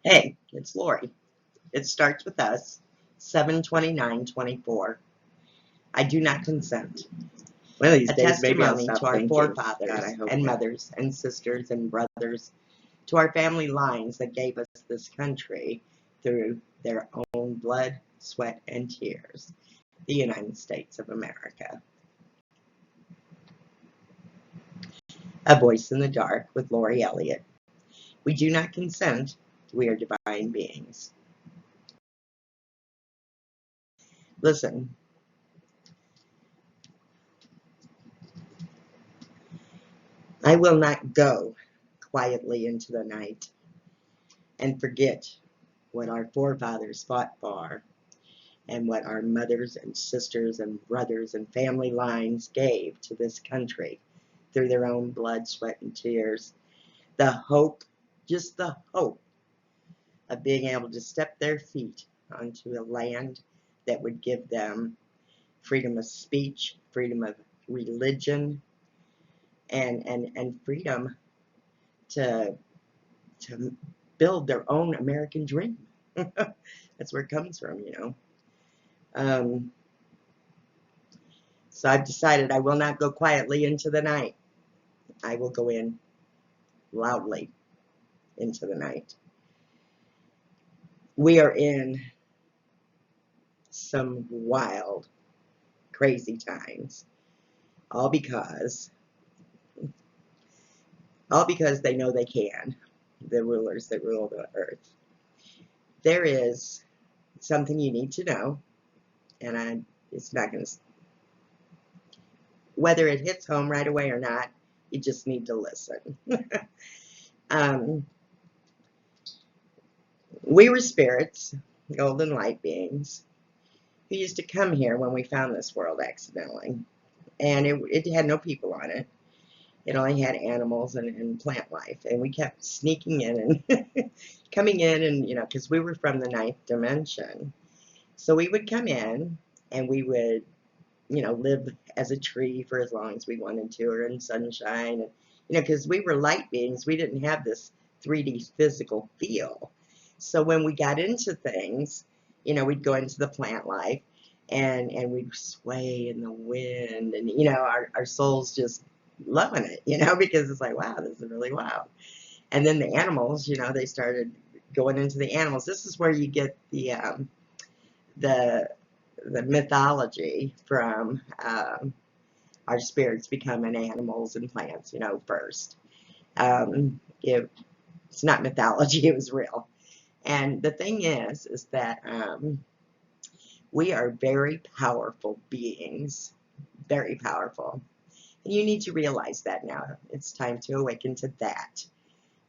Hey, it's Lori. It starts with us, 7/29/24. I do not consent. One of these A days, maybe I'll testimony stop to our thinking. forefathers God, I hope and not. mothers and sisters and brothers, to our family lines that gave us this country through their own blood, sweat, and tears, the United States of America. A Voice in the Dark with Lori Elliot. We do not consent. We are divine beings. Listen. I will not go quietly into the night and forget what our forefathers fought for and what our mothers and sisters and brothers and family lines gave to this country through their own blood, sweat, and tears. The hope, just the hope of being able to step their feet onto a land that would give them freedom of speech, freedom of religion, and freedom to build their own American dream. That's where it comes from, you know. So I've decided I will not go quietly into the night. I will go in loudly into the night. We are in some wild, crazy times, all because they know they can, the rulers that rule the earth. There is something you need to know, and it's not going to, whether it hits home right away or not, you just need to listen. We were spirits, golden light beings, who used to come here when we found this world accidentally. And it had no people on it. It only had animals and plant life. And we kept sneaking in and coming in, and, you know, because we were from the ninth dimension. So we would come in and we would, you know, live as a tree for as long as we wanted to, or in sunshine. And, you know, because we were light beings, we didn't have this 3D physical feel. So when we got into things, you know, we'd go into the plant life and we'd sway in the wind, and, you know, our souls just loving it, you know, because it's like, wow, this is really wild. And then the animals, you know, they started going into the animals. This is where you get the mythology from our spirits becoming animals and plants, you know, first. It's not mythology, it was real. And the thing is that we are very powerful beings, very powerful. And you need to realize that now. It's time to awaken to that.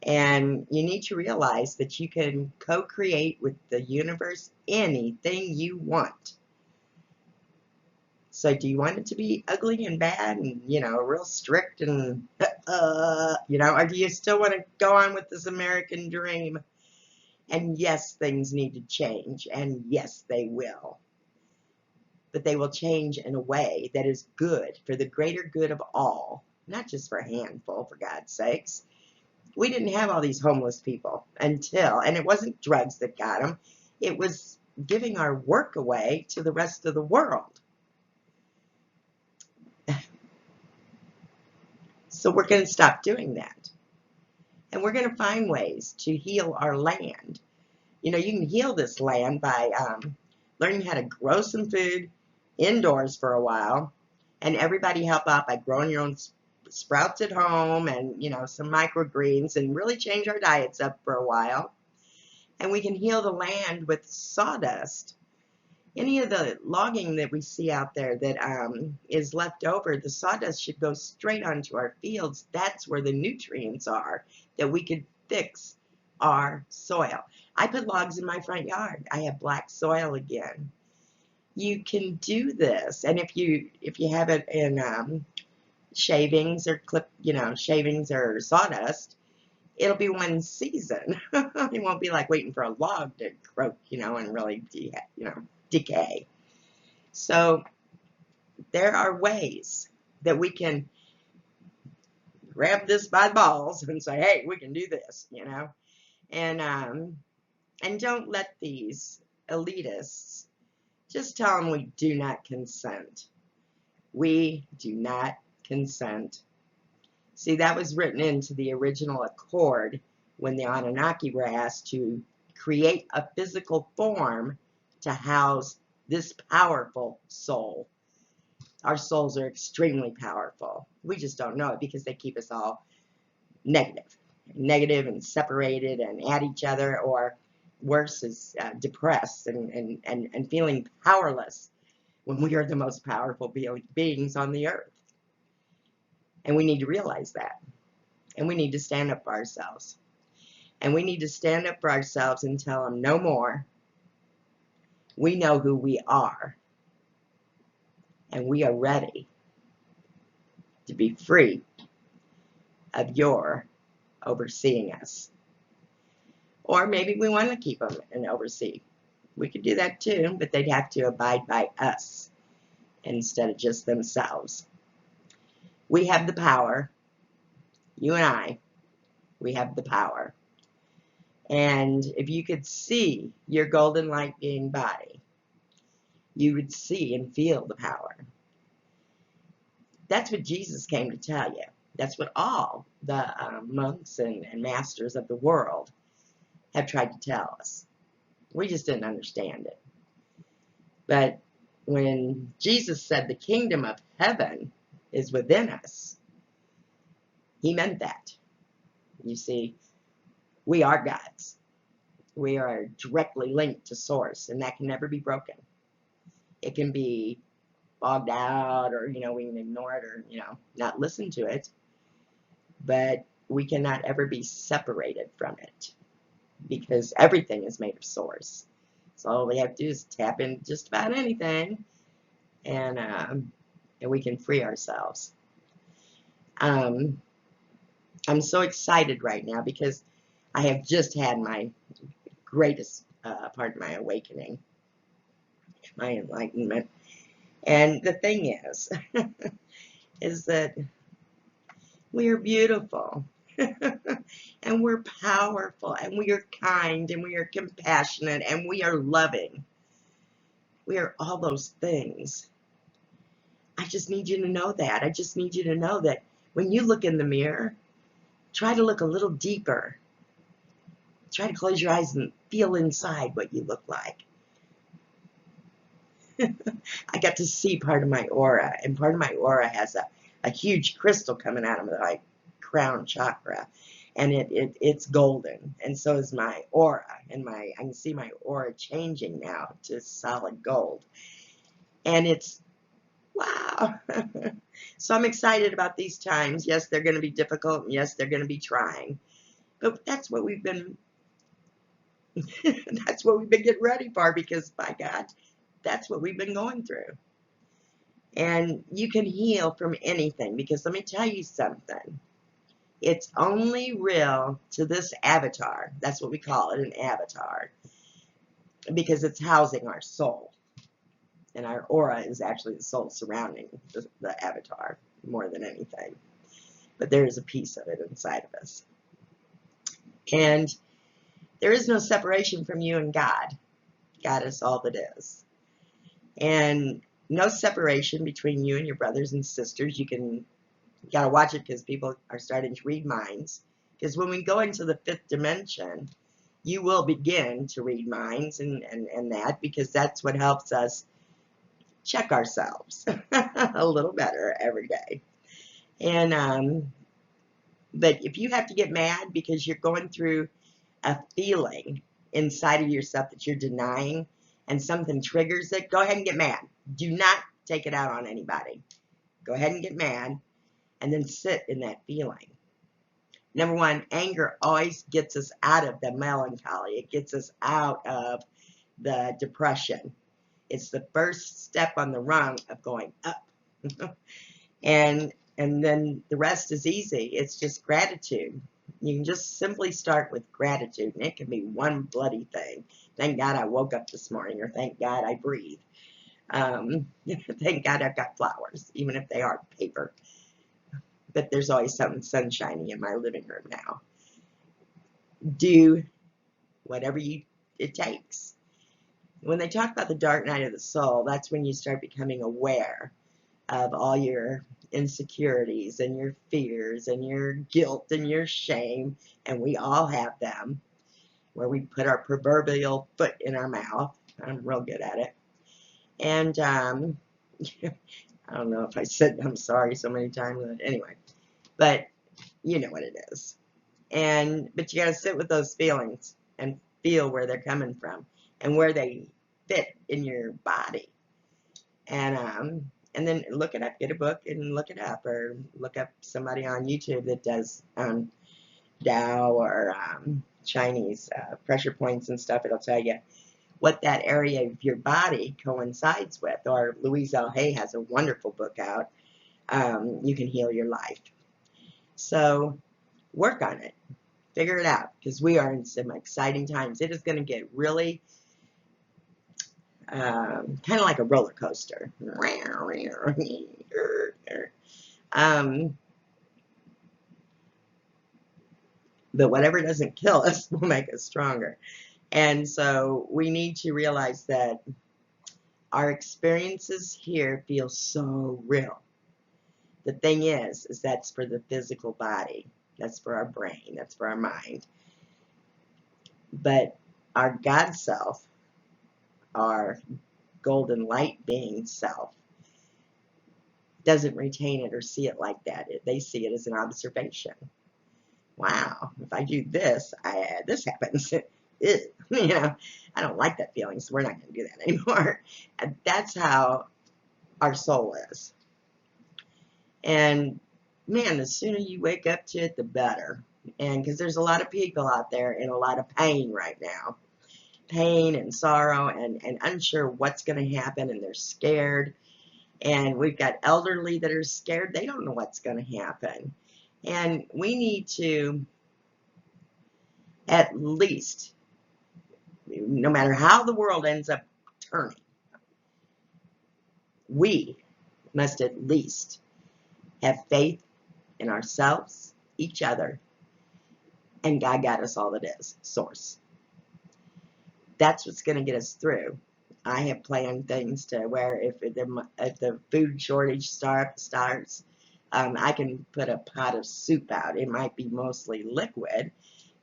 And you need to realize that you can co-create with the universe anything you want. So do you want it to be ugly and bad and, you know, real strict and, you know, or do you still want to go on with this American dream? And yes, things need to change, and yes, they will. But they will change in a way that is good, for the greater good of all, not just for a handful, for God's sakes. We didn't have all these homeless people until, and it wasn't drugs that got them, it was giving our work away to the rest of the world. So we're going to stop doing that. And we're going to find ways to heal our land. You know, you can heal this land by learning how to grow some food indoors for a while, and everybody help out by growing your own sprouts at home, and, you know, some microgreens, and really change our diets up for a while. And we can heal the land with sawdust. Any of the logging that we see out there that is left over, the sawdust should go straight onto our fields. That's where the nutrients are, that we could fix our soil. I put logs in my front yard. I have black soil again. You can do this, and if you have it in shavings or shavings or sawdust, it'll be one season. It won't be like waiting for a log to croak, you know, and really decay. So there are ways that we can grab this by the balls and say, hey, we can do this, you know. And And don't let these elitists just tell them we do not consent. We do not consent. See, that was written into the original accord when the Anunnaki were asked to create a physical form to house this powerful soul. Our souls are extremely powerful. We just don't know it because they keep us all negative and separated and at each other, or worse is depressed and feeling powerless when we are the most powerful beings on the earth. And we need to realize that. And we need to stand up for ourselves. And we need to stand up for ourselves and tell them no more. We know who we are. And we are ready to be free of your overseeing us. Or maybe we want to keep them and oversee. We could do that too, but they'd have to abide by us instead of just themselves. We have the power. You and I, we have the power. And if you could see your golden light being body, you would see and feel the power. That's what Jesus came to tell you. That's what all the monks and masters of the world have tried to tell us. We just didn't understand it. But when Jesus said the kingdom of heaven is within us, he meant that. You see, we are gods. We are directly linked to source, and that can never be broken. It can be bogged out, or, we can ignore it, or, not listen to it. But we cannot ever be separated from it, because everything is made of source. So all we have to do is tap in just about anything, and we can free ourselves. I'm so excited right now because I have just had my greatest part of my awakening, my enlightenment. And the thing is, is that we are beautiful, and we're powerful, and we are kind, and we are compassionate, and we are loving. We are all those things. I just need you to know that. I just need you to know that when you look in the mirror, try to look a little deeper. Try to close your eyes and feel inside what you look like. I got to see part of my aura, and part of my aura has a huge crystal coming out of my crown chakra, and it's golden, and so is my aura, and I can see my aura changing now to solid gold, and it's wow. So I'm excited about these times. Yes, they're going to be difficult, and yes, they're going to be trying, but that's what we've been that's what we've been getting ready for, because by God, that's what we've been going through. And you can heal from anything, because let me tell you something. It's only real to this avatar. That's what we call it, an avatar, because it's housing our soul. And our aura is actually the soul surrounding the avatar more than anything. But there is a piece of it inside of us. And there is no separation from you and God. God is all that is. And no separation between you and your brothers and sisters. You got to watch it, because people are starting to read minds. Because when we go into the fifth dimension, you will begin to read minds and that, because that's what helps us check ourselves a little better every day. And but if you have to get mad because you're going through a feeling inside of yourself that you're denying, and something triggers it, go ahead and get mad. Do not take it out on anybody. Go ahead and get mad, and then sit in that feeling. Number one, anger always gets us out of the melancholy. It gets us out of the depression. It's the first step on the rung of going up. and then the rest is easy. It's just gratitude. You can just simply start with gratitude, and it can be one bloody thing. Thank God I woke up this morning, or thank God I breathe. Thank God I've got flowers, even if they are paper. But there's always something sunshiny in my living room now. Do whatever you it takes. When they talk about the dark night of the soul, that's when you start becoming aware of all your insecurities and your fears and your guilt and your shame, and we all have them, where we put our proverbial foot in our mouth. I'm real good at it. And I don't know if I said I'm sorry so many times, but anyway, but you know what it is. But you got to sit with those feelings and feel where they're coming from and where they fit in your body. And then look it up, get a book and look it up, or look up somebody on YouTube that does Tao or Chinese pressure points and stuff. It'll tell you what that area of your body coincides with. Or Louise L. Hay has a wonderful book out, You Can Heal Your Life. So work on it. Figure it out, because we are in some exciting times. It is going to get really kind of like a roller coaster. But whatever doesn't kill us will make us stronger. And so we need to realize that our experiences here feel so real. The thing is that's for the physical body. That's for our brain. That's for our mind. But our God self, our golden light being self, doesn't retain it or see it like that. They see it as an observation. Wow, if I do this, this happens. You know, I don't like that feeling, so we're not going to do that anymore. And that's how our soul is. And man, the sooner you wake up to it, the better. And because there's a lot of people out there in a lot of pain right now. Pain and sorrow and unsure what's going to happen, and they're scared. And we've got elderly that are scared. They don't know what's going to happen. And we need to, at least, no matter how the world ends up turning, we must at least have faith in ourselves, each other, and God got us all that is, source. That's what's going to get us through. I have planned things to where if the food shortage starts, I can put a pot of soup out. It might be mostly liquid,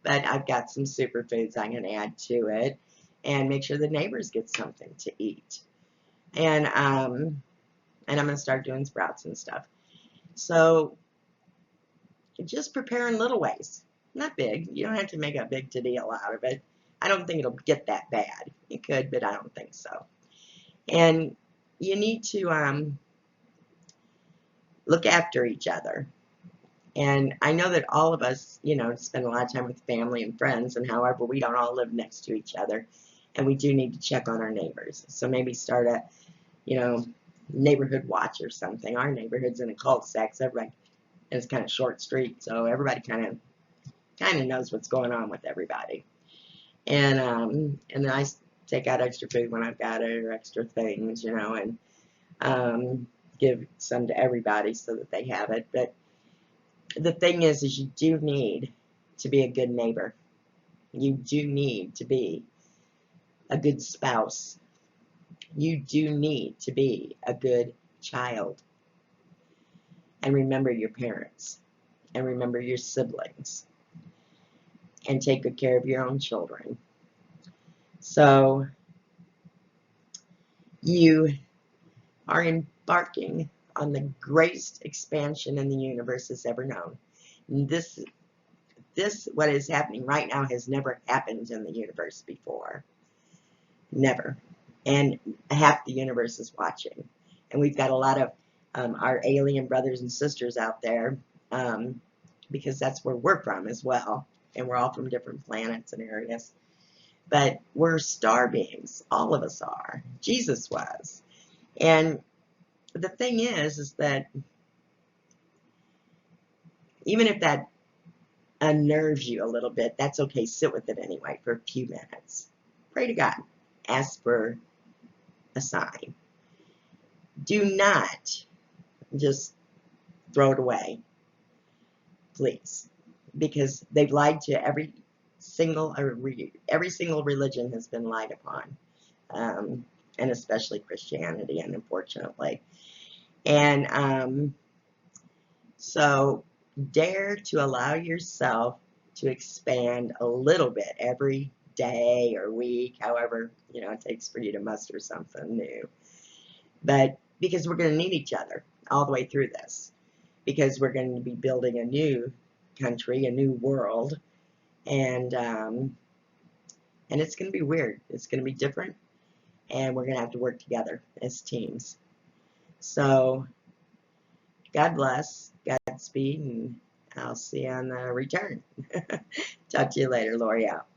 but I've got some superfoods I can add to it and make sure the neighbors get something to eat. And I'm going to start doing sprouts and stuff. So just prepare in little ways. Not big. You don't have to make a big deal out of it. I don't think it'll get that bad. It could, but I don't think so. And you need to look after each other. And I know that all of us, you know, spend a lot of time with family and friends, and however, we don't all live next to each other. And we do need to check on our neighbors. So maybe start a, you know, neighborhood watch or something. Our neighborhood's in a cul-de-sac, so everybody, and it's kind of short street, so everybody kind of knows what's going on with everybody. And then I take out extra food when I've got it, or extra things, you know, and give some to everybody so that they have it. But the thing is you do need to be a good neighbor. You do need to be a good spouse. You do need to be a good child. And remember your parents. And remember your siblings. And take good care of your own children. So you are embarking on the greatest expansion in the universe has ever known. This what is happening right now has never happened in the universe before. Never. And half the universe is watching. And we've got a lot of our alien brothers and sisters out there, because that's where we're from as well. And we're all from different planets and areas. But we're star beings. All of us are. Jesus was. And the thing is that even if that unnerves you a little bit, that's okay. Sit with it anyway for a few minutes. Pray to God. Ask for a sign. Do not just throw it away, please, because they've lied to every every single religion has been lied upon, and especially Christianity, and unfortunately. And so dare to allow yourself to expand a little bit every day or week, however, it takes for you to muster something new. But because we're going to need each other all the way through this, because we're going to be building a new country, a new world, and it's going to be weird. It's going to be different, and we're going to have to work together as teams. So God bless, Godspeed, and I'll see you on the return. Talk to you later. Lori out.